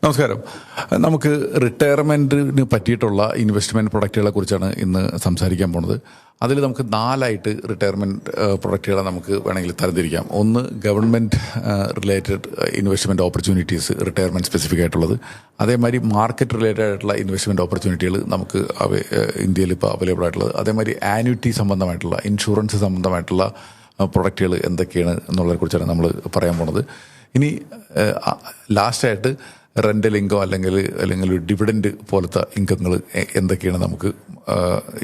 നമസ്കാരം. നമുക്ക് റിട്ടയർമെൻറ്റിന് പറ്റിയിട്ടുള്ള ഇൻവെസ്റ്റ്മെൻറ്റ് പ്രൊഡക്റ്റുകളെ കുറിച്ചാണ് ഇന്ന് സംസാരിക്കാൻ പോണത്. അതിൽ നമുക്ക് 4 റിട്ടയർമെൻറ്റ് പ്രൊഡക്റ്റുകളെ നമുക്ക് വേണമെങ്കിൽ തരംതിരിക്കാം. ഒന്ന്, government related investment opportunities, retirement specific ആയിട്ടുള്ളത്. അതേമാതിരി മാർക്കറ്റ് റിലേറ്റഡ് ആയിട്ടുള്ള ഇൻവെസ്റ്റ്മെൻറ്റ് ഓപ്പർച്യൂണിറ്റികൾ നമുക്ക് ഇന്ത്യയിൽ ഇപ്പോൾ അവൈലബിൾ ആയിട്ടുള്ളത്. അതേമാതിരി ആന്വിറ്റി സംബന്ധമായിട്ടുള്ള, ഇൻഷുറൻസ് സംബന്ധമായിട്ടുള്ള പ്രൊഡക്റ്റുകൾ എന്തൊക്കെയാണ് എന്നുള്ളതിനെ കുറിച്ചാണ് നമ്മൾ പറയാൻ പോണത്. ഇനി ലാസ്റ്റായിട്ട് റെൻ്റൽ ഇൻകം അല്ലെങ്കിൽ ഡിവിഡൻഡ് പോലത്തെ ഇൻകങ്ങൾ എന്തൊക്കെയാണ് നമുക്ക്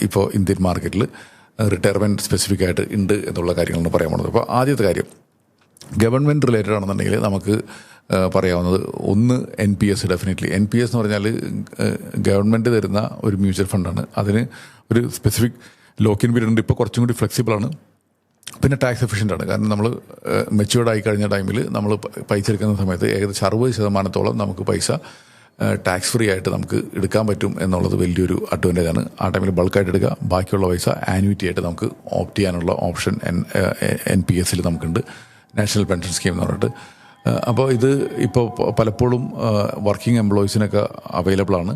ഇപ്പോൾ ഇന്ത്യൻ മാർക്കറ്റിൽ റിട്ടയർമെൻറ്റ് സ്പെസിഫിക് ആയിട്ട് ഉണ്ട് എന്നുള്ള കാര്യങ്ങളാണ് പറയാൻ പോകുന്നത്. അപ്പോൾ ആദ്യത്തെ കാര്യം, ഗവൺമെൻറ് റിലേറ്റഡ് ആണെന്നുണ്ടെങ്കിൽ നമുക്ക് പറയാവുന്നത് ഒന്ന് NPS. ഡെഫിനറ്റ്ലി NPS എന്ന് പറഞ്ഞാൽ ഗവൺമെൻറ് തരുന്ന ഒരു മ്യൂച്വൽ ഫണ്ടാണ്. അതിന് ഒരു സ്പെസിഫിക് ലോക്കിൻ പീരീഡ് ഉണ്ട്. ഇപ്പോൾ കുറച്ചും കൂടി ഫ്ലെക്സിബിളാണ്. പിന്നെ ടാക്സ് എഫിഷ്യൻ്റ് ആണ്. കാരണം നമ്മൾ മെച്യൂർഡ് ആയി കഴിഞ്ഞ ടൈമിൽ നമ്മൾ പൈസ എടുക്കുന്ന സമയത്ത് ഏകദേശം 60% നമുക്ക് പൈസ ടാക്സ് ഫ്രീ ആയിട്ട് നമുക്ക് എടുക്കാൻ പറ്റും എന്നുള്ളത് വലിയൊരു അഡ്വാൻറ്റേജ് ആണ്. ആ ടൈമിൽ ബൾക്കായിട്ട് എടുക്കുക, ബാക്കിയുള്ള പൈസ ആന്വിറ്റി ആയിട്ട് നമുക്ക് ഓപ്റ്റ് ചെയ്യാനുള്ള ഓപ്ഷൻ NPS നമുക്കുണ്ട്, നാഷണൽ പെൻഷൻ സ്കീം എന്ന് പറഞ്ഞിട്ട്. അപ്പോൾ ഇത് ഇപ്പോൾ പലപ്പോഴും വർക്കിംഗ് എംപ്ലോയീസിനൊക്കെ അവൈലബിൾ ആണ്.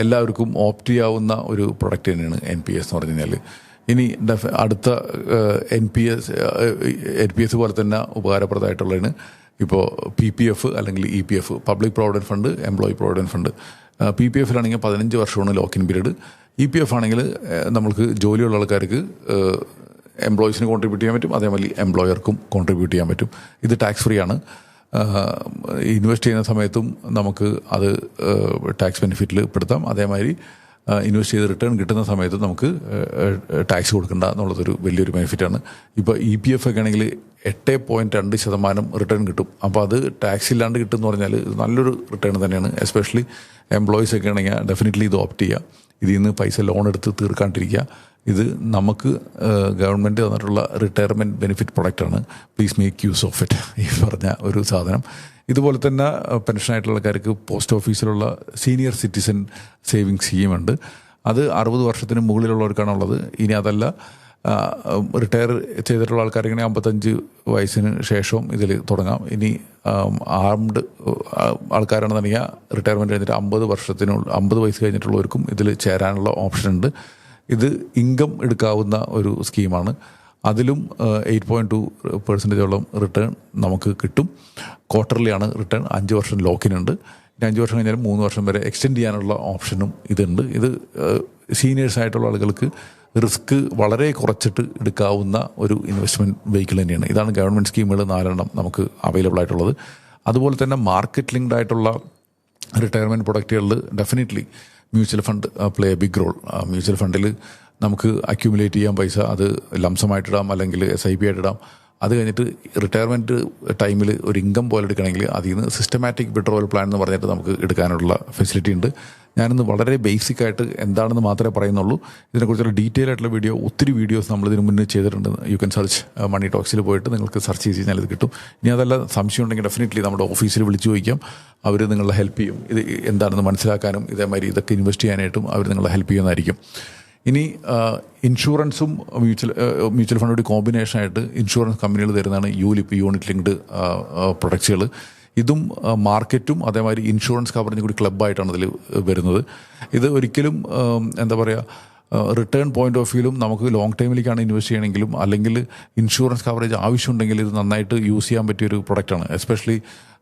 എല്ലാവർക്കും ഓപ്റ്റ് ചെയ്യാവുന്ന ഒരു പ്രൊഡക്റ്റ് തന്നെയാണ് NPS എന്ന് പറഞ്ഞു കഴിഞ്ഞാൽ. ഇനി അടുത്ത NPS പോലെ തന്നെ ഉപകാരപ്രദമായിട്ടുള്ളതിന് ഇപ്പോൾ PPF അല്ലെങ്കിൽ EPF, public provident fund, employee provident fund. PPFിലാണെങ്കിൽ 15 വർഷമാണ് ലോക്കിൻ പീരീഡ്. EPF ആണെങ്കിൽ നമ്മൾക്ക് ജോലിയുള്ള ആൾക്കാർക്ക് എംപ്ലോയീസിന് കോൺട്രിബ്യൂട്ട് ചെയ്യാൻ പറ്റും, അതേമാതിരി എംപ്ലോയർക്കും കോൺട്രിബ്യൂട്ട് ചെയ്യാൻ പറ്റും. ഇത് ടാക്സ് ഫ്രീ ആണ്. ഇൻവെസ്റ്റ് ചെയ്യുന്ന സമയത്തും നമുക്ക് അത് ടാക്സ് ബെനിഫിറ്റിൽ പെടുത്താം. അതേമാതിരി ഇൻവെസ്റ്റ് ചെയ്ത് റിട്ടേൺ കിട്ടുന്ന സമയത്ത് നമുക്ക് ടാക്സ് കൊടുക്കണ്ട എന്നുള്ളതൊരു വലിയൊരു ബെനിഫിറ്റാണ്. ഇപ്പോൾ EPF ഒക്കെ ആണെങ്കിൽ 8.2% റിട്ടേൺ കിട്ടും. അപ്പോൾ അത് ടാക്സ് ഇല്ലാണ്ട് കിട്ടും എന്ന് പറഞ്ഞാൽ നല്ലൊരു റിട്ടേൺ തന്നെയാണ്. എസ്പെഷ്യലി എംപ്ലോയീസ് ഒക്കെ ആണെങ്കിൽ ഡെഫിനറ്റ്ലി ഇത് ഓപ്റ്റ് ചെയ്യുക. ഇതിൽ നിന്ന് പൈസ ലോൺ എടുത്ത് തീർക്കാണ്ടിരിക്കുക. ഇത് നമുക്ക് ഗവൺമെൻറ് തന്നിട്ടുള്ള റിട്ടയർമെൻറ്റ് ബെനിഫിറ്റ് പ്രൊഡക്റ്റാണ്. Please make use of it, ഈ പറഞ്ഞ ഒരു സാധനം. ഇതുപോലെ തന്നെ പെൻഷനായിട്ടുള്ള ആൾക്കാർക്ക് പോസ്റ്റ് ഓഫീസിലുള്ള സീനിയർ സിറ്റിസൺ സേവിങ്സ് സ്കീമുണ്ട്. അത് 60 വർഷത്തിന് മുകളിലുള്ളവർക്കാണുള്ളത്. ഇനി അതല്ല, റിട്ടയർ ചെയ്തിട്ടുള്ള ആൾക്കാർക്ക് 55 വയസ്സിന് ശേഷവും ഇതിൽ തുടങ്ങാം. ഇനി ആംഡ് ആൾക്കാരാണെന്നുണ്ടെങ്കിൽ റിട്ടയർമെൻറ്റ് കഴിഞ്ഞിട്ട് 50 വയസ്സ് കഴിഞ്ഞിട്ടുള്ളവർക്കും ഇതിൽ ചേരാനുള്ള ഓപ്ഷൻ ഉണ്ട്. ഇത് ഇൻകം എടുക്കാവുന്ന ഒരു സ്കീമാണ്. അതിലും 8.2% റിട്ടേൺ നമുക്ക് കിട്ടും. ക്വാർട്ടർലിയാണ് റിട്ടേൺ. 5 വർഷം ലോക്കിനുണ്ട്. ഇനി 5 വർഷം കഴിഞ്ഞാൽ 3 വർഷം വരെ എക്സ്റ്റെൻഡ് ചെയ്യാനുള്ള ഓപ്ഷനും ഇതുണ്ട്. ഇത് സീനിയേഴ്സായിട്ടുള്ള ആളുകൾക്ക് റിസ്ക് വളരെ കുറച്ചിട്ട് എടുക്കാവുന്ന ഒരു ഇൻവെസ്റ്റ്മെൻറ്റ് വെഹിക്കിൾ തന്നെയാണ്. ഇതാണ് ഗവൺമെൻറ് സ്കീമുകൾ 4 നമുക്ക് അവൈലബിൾ ആയിട്ടുള്ളത്. അതുപോലെ തന്നെ മാർക്കറ്റ് ലിങ്ക്ഡ് ആയിട്ടുള്ള റിട്ടയർമെൻറ്റ് പ്രൊഡക്റ്റുകളിൽ definitely mutual fund play a big role. Mutual ഫണ്ടിൽ നമുക്ക് അക്യുമുലേറ്റ് ചെയ്യാൻ പൈസ, അത് ലംസമായിട്ടിടാം അല്ലെങ്കിൽ SIP ആയിട്ടിടാം. അത് കഴിഞ്ഞിട്ട് റിട്ടയർമെൻറ്റ് ടൈമിൽ ഒരു ഇൻകം പോലെ എടുക്കണമെങ്കിൽ അതിൽ നിന്ന് സിസ്റ്റമാറ്റിക് വിഡ്രോവൽ പ്ലാൻ എന്ന് പറഞ്ഞിട്ട് നമുക്ക് എടുക്കാനുള്ള ഫെസിലിറ്റി ഉണ്ട്. ഞാനിന്ന് വളരെ ബേസിക് ആയിട്ട് എന്താണെന്ന് മാത്രമേ പറയുന്നുള്ളൂ. ഇതിനെക്കുറിച്ചുള്ള ഡീറ്റെയിൽ ആയിട്ടുള്ള ഒത്തിരി വീഡിയോസ് നമ്മൾ ഇതിനു മുന്നേ ചെയ്തിട്ടുണ്ട്. യു ക്യാൻ സെർച്ച് മണി ടോക്സിൽ പോയിട്ട് നിങ്ങൾക്ക് സെർച്ച് ചെയ്ത് കഴിഞ്ഞാൽ ഇത് കിട്ടും. ഇനി അതല്ല, സംശയം ഉണ്ടെങ്കിൽ ഡെഫിനറ്റ്ലി നമ്മുടെ ഓഫീസിൽ വിളിച്ചു ചോദിക്കാം. അവർ നിങ്ങളെ ഹെൽപ്പ് ചെയ്യും. ഇത് എന്താണെന്ന് മനസ്സിലാക്കാനും ഇതേമാതിരി ഇതൊക്കെ ഇൻവെസ്റ്റ് ചെയ്യാനായിട്ടും അവർ നിങ്ങളെ ഹെൽപ്പ് ചെയ്യുന്നതായിരിക്കും. ഇനി ഇൻഷുറൻസും മ്യൂച്വൽ ഫണ്ടോട് കോമ്പിനേഷനായിട്ട് ഇൻഷുറൻസ് കമ്പനികൾ തരുന്നതാണ് ULIP, യൂണിറ്റ് ലിങ്ക്ഡ് പ്രൊഡക്ട്സുകൾ. ഇതും മാർക്കറ്റും അതേമാതിരി ഇൻഷുറൻസ് കവറേജും കൂടി ക്ലബ്ബായിട്ടാണ് ഇതിൽ വരുന്നത്. ഇത് ഒരിക്കലും എന്താ പറയുക, റിട്ടേൺ പോയിന്റ് ഓഫ് വ്യൂലും നമുക്ക് ലോങ് ടൈമിലേക്കാണ് ഇൻവെസ്റ്റ് ചെയ്യണമെങ്കിലും അല്ലെങ്കിൽ ഇൻഷുറൻസ് കവറേജ് ആവശ്യമുണ്ടെങ്കിൽ ഇത് നന്നായിട്ട് യൂസ് ചെയ്യാൻ പറ്റിയൊരു പ്രൊഡക്റ്റാണ്. എസ്പെഷ്യലി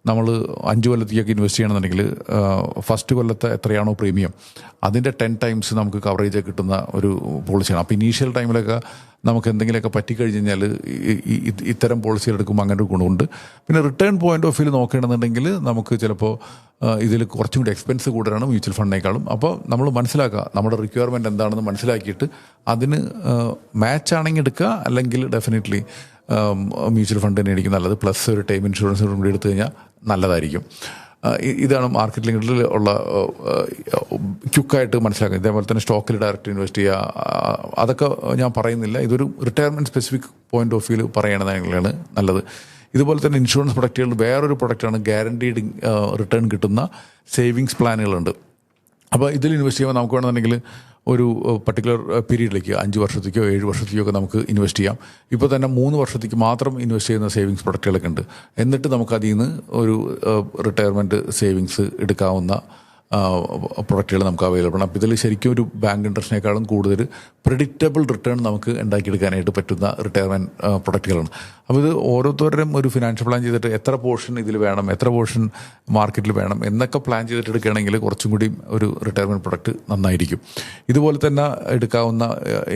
നമ്മൾ 5 കൊല്ലത്തേക്കൊക്കെ ഇൻവെസ്റ്റ് ചെയ്യണമെന്നുണ്ടെങ്കിൽ ഫസ്റ്റ് കൊല്ലത്തെ എത്രയാണോ പ്രീമിയം അതിൻ്റെ 10 ടൈംസ് നമുക്ക് കവറേജ് കിട്ടുന്ന ഒരു പോളിസിയാണ്. അപ്പോൾ ഇനീഷ്യൽ ടൈമിലൊക്കെ നമുക്ക് എന്തെങ്കിലുമൊക്കെ പറ്റിക്കഴിഞ്ഞ് കഴിഞ്ഞാൽ ഇത്തരം പോളിസികൾ എടുക്കുമ്പോൾ അങ്ങനെ ഒരു ഗുണമുണ്ട്. പിന്നെ റിട്ടേൺ പോയിന്റ് ഓഫ് വ്യൂ നോക്കുകയാണെന്നുണ്ടെങ്കിൽ നമുക്ക് ചിലപ്പോൾ ഇതിൽ കുറച്ചും കൂടി എക്സ്പെൻസ് കൂടുതലാണ് മ്യൂച്വൽ ഫണ്ടിനേക്കാളും. അപ്പോൾ നമ്മൾ മനസ്സിലാക്കുക നമ്മുടെ റിക്വയർമെൻറ്റ് എന്താണെന്ന് മനസ്സിലാക്കിയിട്ട് അതിന് മാച്ച് ആണെങ്കിൽ എടുക്കുക, അല്ലെങ്കിൽ ഡെഫിനറ്റ്ലി മ്യൂച്വൽ ഫണ്ട് തന്നെ ആയിരിക്കും നല്ലത്. പ്ലസ് ഒരു ടൈം ഇൻഷുറൻസ് കൂടി എടുത്തു കഴിഞ്ഞാൽ നല്ലതായിരിക്കും. ഇതാണ് മാർക്കറ്റ് ലിങ്കിൽ ഉള്ള ക്യുക്കായിട്ട് മനസ്സിലാക്കുക. ഇതേപോലെ തന്നെ സ്റ്റോക്കിൽ ഡയറക്റ്റ് ഇൻവെസ്റ്റ് ചെയ്യുക, അതൊക്കെ ഞാൻ പറയുന്നില്ല. ഇതൊരു retirement specific point of view പറയണതാണ് നല്ലത്. ഇതുപോലെ തന്നെ ഇൻഷുറൻസ് പ്രൊഡക്റ്റുകൾ വേറൊരു പ്രൊഡക്റ്റാണ് ഗ്യാരണ്ടീഡ് റിട്ടേൺ കിട്ടുന്ന സേവിങ്സ് പ്ലാനുകളുണ്ട്. അപ്പോൾ ഇതിൽ ഇൻവെസ്റ്റ് ചെയ്യുമ്പോൾ നമുക്ക് വേണമെന്നുണ്ടെങ്കിൽ ഒരു പർട്ടിക്കുലർ പീരീഡിലേക്ക് 5 വർഷത്തേക്കോ 7 വർഷത്തേക്കോ ഒക്കെ നമുക്ക് ഇൻവെസ്റ്റ് ചെയ്യാം. ഇപ്പോൾ തന്നെ 3 വർഷത്തേക്ക് മാത്രം ഇൻവെസ്റ്റ് ചെയ്യുന്ന സേവിങ്സ് പ്രൊഡക്റ്റുകളൊക്കെ ഉണ്ട്. എന്നിട്ട് നമുക്ക് അതിൽ നിന്ന് ഒരു റിട്ടയർമെൻറ്റ് സേവിങ്സ് എടുക്കാവുന്ന പ്രൊഡക്റ്റുകൾ നമുക്ക് അവൈലബിൾ ആണ്. അപ്പോൾ ഇതിൽ ശരിക്കും ഒരു ബാങ്ക് ഇൻട്രസ്റ്റിനേക്കാളും കൂടുതൽ പ്രെഡിക്റ്റബിൾ റിട്ടേൺ നമുക്ക് ഉണ്ടാക്കിയെടുക്കാനായിട്ട് പറ്റുന്ന റിട്ടയർമെൻറ്റ് പ്രൊഡക്റ്റുകളാണ്. അപ്പോൾ ഇത് ഓരോരുത്തരുടെയും ഒരു ഫിനാൻഷ്യൽ പ്ലാൻ ചെയ്തിട്ട് എത്ര പോർഷൻ ഇതിൽ വേണം, എത്ര പോർഷൻ മാർക്കറ്റിൽ വേണം എന്നൊക്കെ പ്ലാൻ ചെയ്തിട്ട് എടുക്കുകയാണെങ്കിൽ കുറച്ചും കൂടി ഒരു റിട്ടയർമെൻറ്റ് പ്രൊഡക്റ്റ് നന്നായിരിക്കും. ഇതുപോലെ തന്നെ എടുക്കാവുന്ന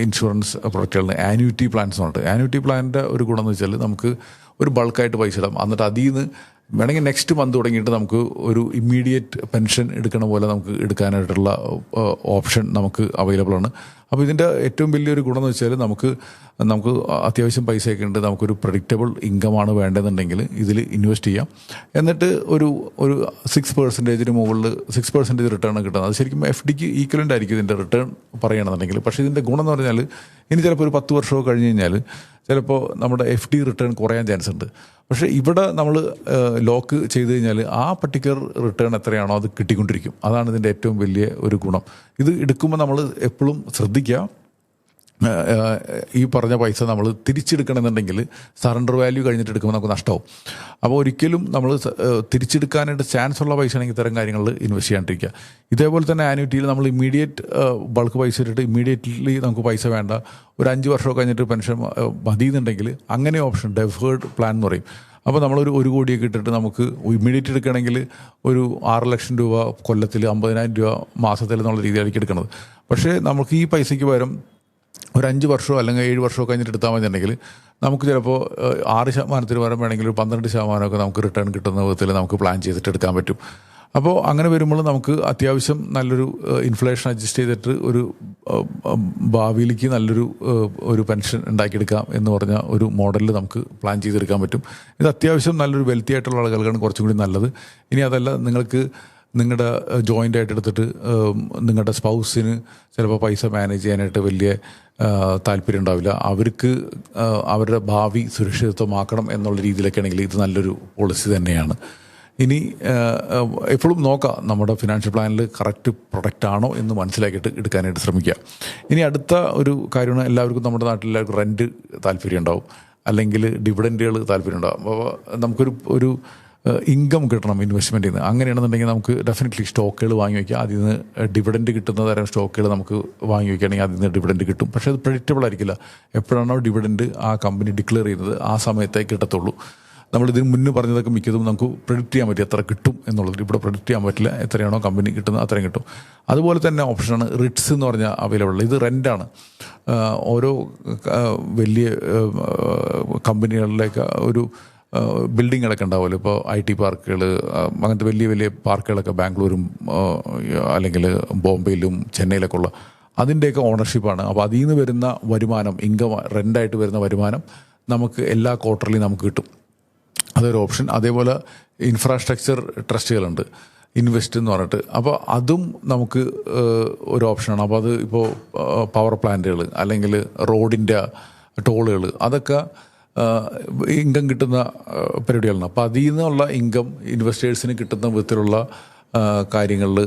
ഇൻഷുറൻസ് പ്രൊഡക്റ്റുകളാണ് ആന്യൂറ്റി പ്ലാൻസ് എന്ന് പറഞ്ഞിട്ട്. ആന്യൂറ്റി പ്ലാനിൻ്റെ ഒരു ഗുണം എന്ന് വെച്ചാൽ നമുക്ക് ഒരു ബൾക്കായിട്ട് പൈസ ഇടാം. എന്നിട്ട് അതിൽ നിന്ന് വേണമെങ്കിൽ നെക്സ്റ്റ് മന്ത് തുടങ്ങിയിട്ട് നമുക്ക് ഒരു ഇമ്മീഡിയറ്റ് പെൻഷൻ എടുക്കണ പോലെ നമുക്ക് എടുക്കാനായിട്ടുള്ള ഓപ്ഷൻ നമുക്ക് അവൈലബിൾ ആണ്. അപ്പോൾ ഇതിൻ്റെ ഏറ്റവും വലിയൊരു ഗുണം എന്ന് വെച്ചാൽ നമുക്ക് അത്യാവശ്യം പൈസയൊക്കെ ഉണ്ട്, നമുക്കൊരു പ്രഡിക്റ്റബിൾ ഇൻകമാണ് വേണ്ടതെന്നുണ്ടെങ്കിൽ ഇതിൽ ഇൻവെസ്റ്റ് ചെയ്യാം. എന്നിട്ട് ഒരു 6% മുകളിൽ 6% റിട്ടേൺ കിട്ടുന്നത്. അത് ശരിക്കും FDക്ക് ഈക്വലൻ്റ് ആയിരിക്കും ഇതിൻ്റെ റിട്ടേൺ പറയുകയാണെന്നുണ്ടെങ്കിൽ. പക്ഷേ ഇതിൻ്റെ ഗുണം എന്ന് പറഞ്ഞാൽ ഇനി ചിലപ്പോൾ ഒരു 10 വർഷമോ കഴിഞ്ഞ് കഴിഞ്ഞാൽ ചിലപ്പോൾ നമ്മുടെ FD റിട്ടേൺ കുറയാൻ ചാൻസ് ഉണ്ട്. പക്ഷേ ഇവിടെ നമ്മൾ ലോക്ക് ചെയ്ത് കഴിഞ്ഞാൽ ആ പർട്ടിക്കുലർ റിട്ടേൺ എത്രയാണോ അത് കിട്ടിക്കൊണ്ടിരിക്കും. അതാണ് ഇതിൻ്റെ ഏറ്റവും വലിയ ഒരു ഗുണം. ഇത് എടുക്കുമ്പോൾ നമ്മൾ എപ്പോഴും ശ്രദ്ധിക്കുക, ഈ പറഞ്ഞ പൈസ നമ്മൾ തിരിച്ചെടുക്കണമെന്നുണ്ടെങ്കിൽ സറണ്ടർ വാല്യൂ കഴിഞ്ഞിട്ട് എടുക്കുമ്പോൾ നമുക്ക് നഷ്ടമാവും. അപ്പോൾ ഒരിക്കലും നമ്മൾ തിരിച്ചെടുക്കാനായിട്ട് ചാൻസ് ഉള്ള പൈസ ആണെങ്കിൽ ഇത്തരം കാര്യങ്ങളിൽ ഇൻവെസ്റ്റ് ചെയ്യാണ്ടിരിക്കുക. ഇതേപോലെ തന്നെ ആന്യൂറ്റിയിൽ നമ്മൾ ഇമ്മീഡിയറ്റ് ബൾക്ക് പൈസ ഇട്ടിട്ട് ഇമ്മീഡിയറ്റ്ലി നമുക്ക് പൈസ വേണ്ട, ഒരു 5 വർഷമോ കഴിഞ്ഞിട്ട് പെൻഷൻ മതി എന്നുണ്ടെങ്കിൽ അങ്ങനെ ഓപ്ഷൻ ഡെഫേർഡ് പ്ലാൻ എന്ന് പറയും. അപ്പോൾ നമ്മളൊരു 1 കോടിയൊക്കെ ഇട്ടിട്ട് നമുക്ക് ഇമ്മീഡിയറ്റ് എടുക്കുകയാണെങ്കിൽ ഒരു 6 ലക്ഷം രൂപ കൊല്ലത്തിൽ 50,000 രൂപ മാസത്തിൽ എന്നുള്ള രീതിയിലേക്ക് എടുക്കുന്നത്. പക്ഷേ നമുക്ക് ഈ പൈസയ്ക്ക് പകരം ഒരു 5 വർഷമോ അല്ലെങ്കിൽ 7 വർഷമോ കഴിഞ്ഞിട്ട് എടുത്താൽ മതിയെന്നുണ്ടെങ്കിൽ നമുക്ക് ചിലപ്പോൾ 6% പകരം വേണമെങ്കിൽ ഒരു 12% നമുക്ക് റിട്ടേൺ കിട്ടുന്ന വിധത്തിൽ നമുക്ക് പ്ലാൻ ചെയ്തിട്ട് എടുക്കാൻ പറ്റും. അപ്പോൾ അങ്ങനെ വരുമ്പോൾ നമുക്ക് അത്യാവശ്യം നല്ലൊരു ഇൻഫ്ലേഷൻ അഡ്ജസ്റ്റ് ചെയ്തിട്ട് ഒരു ഭാവിയിലേക്ക് നല്ലൊരു പെൻഷൻ ഉണ്ടാക്കിയെടുക്കാം എന്ന് പറഞ്ഞ ഒരു മോഡലിൽ നമുക്ക് പ്ലാൻ ചെയ്തെടുക്കാൻ പറ്റും. ഇത് അത്യാവശ്യം നല്ലൊരു വെൽത്തി ആയിട്ടുള്ള ആളുകൾക്കാണ് കുറച്ചും കൂടി നല്ലത്. ഇനി അതല്ല, നിങ്ങൾക്ക് നിങ്ങളുടെ ജോയിൻ്റ് ആയിട്ട് എടുത്തിട്ട് നിങ്ങളുടെ സ്പൗസിന് ചിലപ്പോൾ പൈസ മാനേജ് ചെയ്യാനായിട്ട് വലിയ താല്പര്യം ഉണ്ടാവില്ല, അവർക്ക് അവരുടെ ഭാവി സുരക്ഷിതത്വമാക്കണം എന്നുള്ള രീതിയിലൊക്കെ ആണെങ്കിൽ ഇത് നല്ലൊരു പോളിസി തന്നെയാണ്. ഇനി എപ്പോഴും നോക്കാം നമ്മുടെ ഫിനാൻഷ്യൽ പ്ലാനിൽ കറക്റ്റ് പ്രൊഡക്റ്റ് ആണോ എന്ന് മനസ്സിലാക്കിയിട്ട് എടുക്കാനായിട്ട് ശ്രമിക്കുക. ഇനി അടുത്ത ഒരു കാര്യമാണ്, എല്ലാവർക്കും നമ്മുടെ നാട്ടിൽ എല്ലാവർക്കും റെൻറ്റ് താല്പര്യം ഉണ്ടാവും, അല്ലെങ്കിൽ ഡിവിഡൻറ്റുകൾ താല്പര്യം ഉണ്ടാവും. അപ്പോൾ നമുക്കൊരു ഇൻകം കിട്ടണം ഇൻവെസ്റ്റ്മെൻറ്റിൽ നിന്ന്. അങ്ങനെയാണെന്നുണ്ടെങ്കിൽ നമുക്ക് ഡെഫിനറ്റ്ലി സ്റ്റോക്കുകൾ വാങ്ങി വയ്ക്കുക. അതിൽ നിന്ന് ഡിവിഡൻറ്റ് കിട്ടുന്ന തരം സ്റ്റോക്കുകൾ നമുക്ക് വാങ്ങി വയ്ക്കുകയാണെങ്കിൽ അതിൽ നിന്ന് ഡിവിഡൻറ്റ് കിട്ടും. പക്ഷേ അത് പ്രെഡിക്റ്റബിൾ ആയിരിക്കില്ല. എപ്പോഴാണോ ഡിവിഡൻറ്റ് ആ കമ്പനി ഡിക്ലെയർ ചെയ്യുന്നത് ആ സമയത്തേ കിട്ടത്തുള്ളൂ. നമ്മളിതിന് മുന്നേ പറഞ്ഞതൊക്കെ മിക്കതും നമുക്ക് പ്രെഡിക്റ്റ് ചെയ്യാൻ പറ്റും എത്ര കിട്ടും എന്നുള്ളത്. ഇവിടെ പ്രെഡിക്റ്റ് ചെയ്യാൻ പറ്റില്ല, എത്രയാണോ കമ്പനി കിട്ടുന്നത് അത്രയും കിട്ടും. അതുപോലെ തന്നെ ഓപ്ഷനാണ് റിട്സ് എന്ന് പറഞ്ഞാൽ അവൈലബിൾ. ഇത് റെൻ്റാണ്. ഓരോ വലിയ കമ്പനികളിലേക്ക് ഒരു ബിൽഡിങ്ങുകളൊക്കെ ഉണ്ടാവുമല്ലോ. ഇപ്പോൾ IT പാർക്കുകൾ, അങ്ങനത്തെ വലിയ വലിയ പാർക്കുകളൊക്കെ ബാംഗ്ലൂരും അല്ലെങ്കിൽ ബോംബെയിലും ചെന്നൈയിലൊക്കെ ഉള്ള അതിൻ്റെയൊക്കെ ഓണർഷിപ്പാണ്. അപ്പോൾ അതിൽ നിന്ന് വരുന്ന വരുമാനം, ഇൻകം, റെൻ്റായിട്ട് വരുന്ന വരുമാനം നമുക്ക് എല്ലാ ക്വാർട്ടറിലും നമുക്ക് കിട്ടും. അതൊരു ഓപ്ഷൻ. അതേപോലെ ഇൻഫ്രാസ്ട്രക്ചർ ട്രസ്റ്റുകളുണ്ട്, ഇൻവെസ്റ്റ് എന്ന് പറഞ്ഞിട്ട്. അപ്പോൾ അതും നമുക്ക് ഒരു ഓപ്ഷനാണ്. അപ്പോൾ അത് ഇപ്പോൾ പവർ പ്ലാന്റുകൾ അല്ലെങ്കിൽ റോഡിൻ്റെ ടോളുകൾ, അതൊക്കെ ഇൻകം കിട്ടുന്ന പരിപാടികളാണ്. അപ്പോൾ അതിൽ നിന്നുള്ള ഇൻകം ഇൻവെസ്റ്റേഴ്സിന് കിട്ടുന്ന വിധത്തിലുള്ള കാര്യങ്ങളിൽ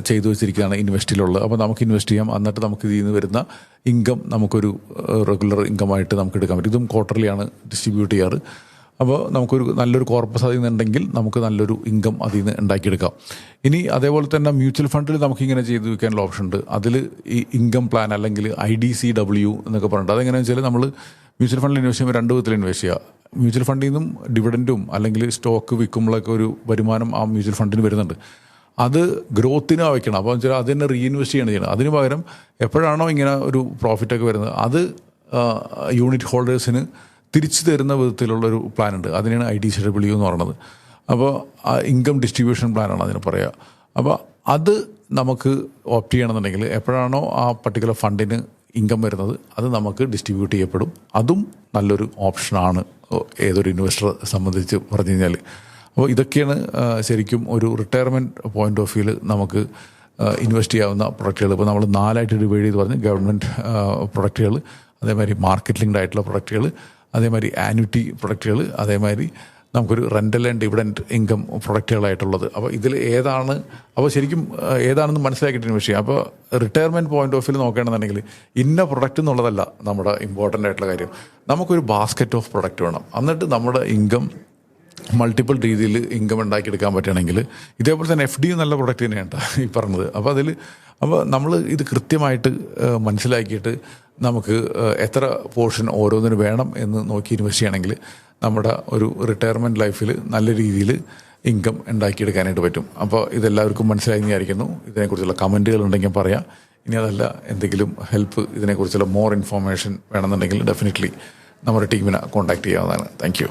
ചെയ്തു വെച്ചിരിക്കുകയാണ് ഇൻവെസ്റ്റിലുള്ളത്. അപ്പോൾ നമുക്ക് ഇൻവെസ്റ്റ് ചെയ്യാം. എന്നിട്ട് നമുക്ക് ഇതിൽ നിന്ന് വരുന്ന ഇൻകം നമുക്കൊരു റെഗുലർ ഇൻകമായിട്ട് നമുക്ക് എടുക്കാൻ പറ്റും. ഇതും ക്വാർട്ടർലിയാണ് ഡിസ്ട്രിബ്യൂട്ട് ചെയ്യാറ്. അപ്പോൾ നമുക്കൊരു നല്ലൊരു കോർപ്പസ് അതിൽ നിന്നുണ്ടെങ്കിൽ നമുക്ക് നല്ലൊരു ഇൻകം അതിൽ നിന്ന് ഉണ്ടാക്കിയെടുക്കാം. ഇനി അതേപോലെ തന്നെ മ്യൂച്വൽ ഫണ്ടിൽ നമുക്കിങ്ങനെ ചെയ്ത് വയ്ക്കാനുള്ള ഓപ്ഷൻ ഉണ്ട്. അതിൽ ഈ ഇൻകം പ്ലാൻ അല്ലെങ്കിൽ IDCW എന്നൊക്കെ പറഞ്ഞിട്ട് അതെങ്ങനെയാണെന്ന് വെച്ചാൽ നമ്മൾ മ്യൂച്വൽ ഫണ്ടിൽ ഇൻവെസ്റ്റ് ചെയ്യുമ്പോൾ 2 വിധത്തിൽ ഇൻവെസ്റ്റ് ചെയ്യുക. മ്യൂച്വൽ ഫണ്ടിൽ നിന്നും ഡിവിഡൻറ്റും അല്ലെങ്കിൽ സ്റ്റോക്ക് വിൽക്കുമ്പോഴൊക്കെ ഒരു വരുമാനം ആ മ്യൂച്വൽ ഫണ്ടിന് വരുന്നുണ്ട്. അത് ഗ്രോത്തിന് വയ്ക്കണം. അപ്പോൾ വെച്ചാൽ അത് തന്നെ റീഇൻവെസ്റ്റ് ചെയ്യണം. അതിന് പകരം എപ്പോഴാണോ ഇങ്ങനെ ഒരു പ്രോഫിറ്റൊക്കെ വരുന്നത് അത് യൂണിറ്റ് ഹോൾഡേഴ്സിന് തിരിച്ചു തരുന്ന വിധത്തിലുള്ളൊരു പ്ലാനുണ്ട്. അതിനാണ് IDCW എന്ന് പറയുന്നത്. അപ്പോൾ ഇൻകം ഡിസ്ട്രിബ്യൂഷൻ പ്ലാനാണ് അതിന് പറയുക. അപ്പോൾ അത് നമുക്ക് ഓപ്റ്റ് ചെയ്യണമെന്നുണ്ടെങ്കിൽ എപ്പോഴാണോ ആ പർട്ടിക്കുലർ ഫണ്ടിന് ഇൻകം വരുന്നത് അത് നമുക്ക് ഡിസ്ട്രിബ്യൂട്ട് ചെയ്യപ്പെടും. അതും നല്ലൊരു ഓപ്ഷനാണ് ഏതൊരു ഇൻവെസ്റ്ററെ സംബന്ധിച്ച് പറഞ്ഞു കഴിഞ്ഞാൽ. അപ്പോൾ ഇതൊക്കെയാണ് ശരിക്കും ഒരു റിട്ടയർമെൻറ്റ് പോയിൻ്റ് ഓഫ് വ്യൂവിൽ നമുക്ക് ഇൻവെസ്റ്റ് ചെയ്യാവുന്ന പ്രൊഡക്റ്റുകൾ. ഇപ്പോൾ നമ്മൾ 4ആയിട്ട് ഡിവൈഡ് ചെയ്ത് പറഞ്ഞ് ഗവൺമെൻറ് പ്രൊഡക്റ്റുകൾ, അതേമാതിരി മാർക്കറ്റ് ലിങ്ക്ഡ് ആയിട്ടുള്ള പ്രൊഡക്റ്റുകൾ, അതേമാതിരി ആന്യൂറ്റി പ്രൊഡക്റ്റുകൾ, അതേമാതിരി നമുക്കൊരു റെൻ്റൽ ആൻഡ് ഡിവിഡൻറ്റ് ഇൻകം പ്രൊഡക്റ്റുകളായിട്ടുള്ളത്. അപ്പോൾ ഇതിൽ ഏതാണ്, അപ്പോൾ ശരിക്കും ഏതാണെന്ന് മനസ്സിലാക്കിയിട്ടൊരു വിഷയം. അപ്പോൾ റിട്ടയർമെൻറ്റ് പോയിന്റ് ഓഫ് വ്യൂ നോക്കുകയാണെന്നുണ്ടെങ്കിൽ ഇന്ന പ്രൊഡക്റ്റ് എന്നുള്ളതല്ല നമ്മുടെ ഇമ്പോർട്ടൻ്റ് ആയിട്ടുള്ള കാര്യം. നമുക്കൊരു ബാസ്ക്കറ്റ് ഓഫ് പ്രൊഡക്റ്റ് വേണം. എന്നിട്ട് നമ്മുടെ ഇൻകം മൾട്ടിപ്പിൾ രീതിയിൽ ഇൻകം ഉണ്ടാക്കിയെടുക്കാൻ പറ്റുകയാണെങ്കിൽ, ഇതേപോലെ തന്നെ FD നല്ല പ്രൊഡക്റ്റ് തന്നെയാണ് ഈ പറഞ്ഞത്. അപ്പോൾ നമ്മൾ ഇത് കൃത്യമായിട്ട് മനസ്സിലാക്കിയിട്ട് നമുക്ക് എത്ര പോർഷൻ ഓരോന്നിന് വേണം എന്ന് നോക്കി ഇൻവെസ്റ്റ് ചെയ്യണമെങ്കിൽ നമ്മുടെ ഒരു റിട്ടയർമെൻറ്റ് ലൈഫിൽ നല്ല രീതിയിൽ ഇൻകം ഉണ്ടാക്കിയെടുക്കാനായിട്ട് പറ്റും. അപ്പോൾ ഇതെല്ലാവർക്കും മനസ്സിലായി വിചാരിക്കുന്നു. ഇതിനെക്കുറിച്ചുള്ള കമൻറ്റുകൾ ഉണ്ടെങ്കിൽ പറയാം. ഇനി അതല്ല, എന്തെങ്കിലും ഹെൽപ്പ് ഇതിനെക്കുറിച്ചുള്ള മോർ ഇൻഫോർമേഷൻ വേണമെന്നുണ്ടെങ്കിൽ ഡെഫിനറ്റ്ലി നമ്മുടെ ടീമിനെ കോൺടാക്ട് ചെയ്യാവുന്നതാണ്. Thank you.